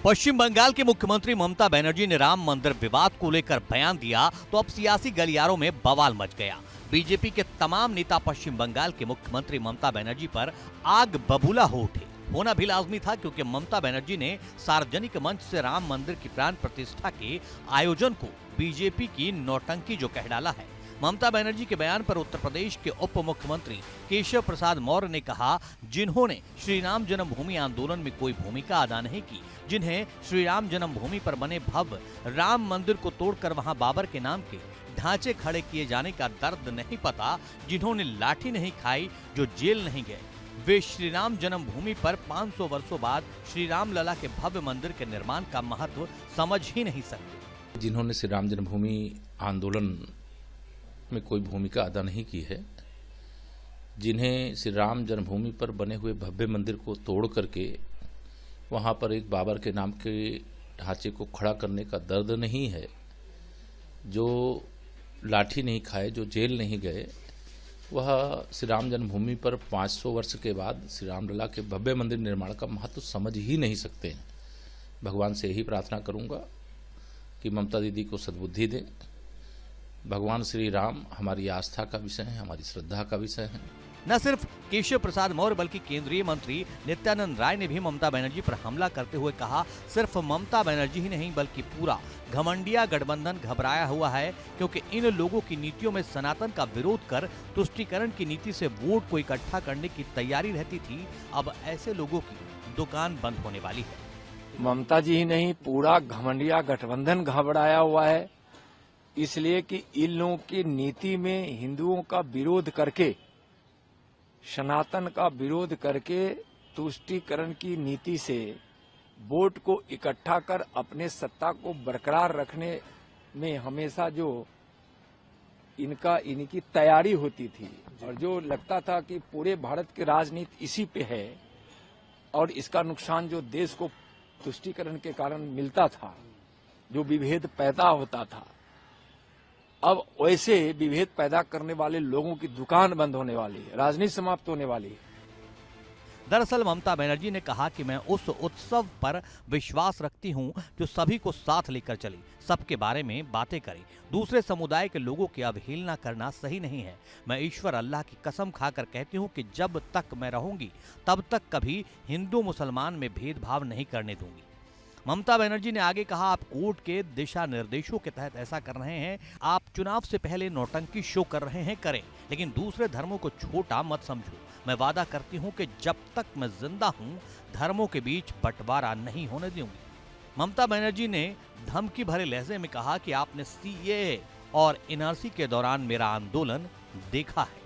पश्चिम बंगाल के मुख्यमंत्री ममता बनर्जी ने राम मंदिर विवाद को लेकर बयान दिया तो अब सियासी गलियारों में बवाल मच गया। बीजेपी के तमाम नेता पश्चिम बंगाल के मुख्यमंत्री ममता बनर्जी पर आग बबूला हो उठे। होना भी लाजमी था क्योंकि ममता बनर्जी ने सार्वजनिक मंच से राम मंदिर की प्राण प्रतिष्ठा के आयोजन को बीजेपी की नौटंकी जो कह डाला है। ममता बनर्जी के बयान पर उत्तर प्रदेश के उप मुख्यमंत्री केशव प्रसाद मौर्य ने कहा, जिन्होंने श्री राम जन्मभूमि आंदोलन में कोई भूमिका अदा नहीं की, जिन्हें श्री राम जन्मभूमि पर बने भव्य राम मंदिर को तोड़कर वहां बाबर के नाम के ढांचे खड़े किए जाने का दर्द नहीं पता, जिन्होंने लाठी नहीं खाई, जो जेल नहीं गए, वे श्री राम जन्मभूमि पर 500 वर्षों बाद श्री राम लला के भव्य मंदिर के निर्माण का महत्व समझ ही नहीं सकते। जिन्होंने श्री राम जन्मभूमि आंदोलन में कोई भूमिका अदा नहीं की है, जिन्हें श्री राम जन्मभूमि पर बने हुए भव्य मंदिर को तोड़ करके वहां पर एक बाबर के नाम के ढांचे को खड़ा करने का दर्द नहीं है, जो लाठी नहीं खाए, जो जेल नहीं गए, वह श्री राम जन्मभूमि पर 500 वर्ष के बाद श्री राम लला के भव्य मंदिर निर्माण का महत्व समझ ही नहीं सकते हैं। भगवान से यही प्रार्थना करूंगा कि ममता दीदी को सद्बुद्धि दें। भगवान श्री राम हमारी आस्था का विषय है, हमारी श्रद्धा का विषय है। न सिर्फ केशव प्रसाद मौर्य बल्कि केंद्रीय मंत्री नित्यानंद राय ने भी ममता बनर्जी पर हमला करते हुए कहा, सिर्फ ममता बनर्जी ही नहीं बल्कि पूरा घमंडिया गठबंधन घबराया हुआ है, क्योंकि इन लोगों की नीतियों में सनातन का विरोध कर तुष्टीकरण की नीति से वोट को इकट्ठा करने की तैयारी रहती थी। अब ऐसे लोगों की दुकान बंद होने वाली है। ममता जी ही नहीं, पूरा घमंडिया गठबंधन घबराया हुआ है, इसलिए कि इन लोगों की नीति में हिंदुओं का विरोध करके, सनातन का विरोध करके तुष्टीकरण की नीति से वोट को इकट्ठा कर अपने सत्ता को बरकरार रखने में हमेशा जो इनकी तैयारी होती थी और जो लगता था कि पूरे भारत की राजनीति इसी पे है और इसका नुकसान जो देश को तुष्टीकरण के कारण मिलता था, जो विभेद पैदा होता था, अब वैसे विभेद पैदा करने वाले लोगों की दुकान बंद होने वाली है, राजनीति समाप्त होने वाली है। दरअसल ममता बनर्जी ने कहा कि मैं उस उत्सव पर विश्वास रखती हूं जो सभी को साथ लेकर चले, सबके बारे में बातें करे। दूसरे समुदाय के लोगों की अवहेलना करना सही नहीं है। मैं ईश्वर अल्लाह की कसम खाकर कहती हूं कि जब तक मैं रहूंगी तब तक कभी हिंदू मुसलमान में भेदभाव नहीं करने दूंगी। ममता बनर्जी ने आगे कहा, आप कोर्ट के दिशा निर्देशों के तहत ऐसा कर रहे हैं, आप चुनाव से पहले नौटंकी शो कर रहे हैं, करें, लेकिन दूसरे धर्मों को छोटा मत समझो। मैं वादा करती हूं कि जब तक मैं जिंदा हूं धर्मों के बीच बंटवारा नहीं होने दूंगी। ममता बनर्जी ने धमकी भरे लहजे में कहा कि आपने सीएए और एनआरसी के दौरान मेरा आंदोलन देखा है।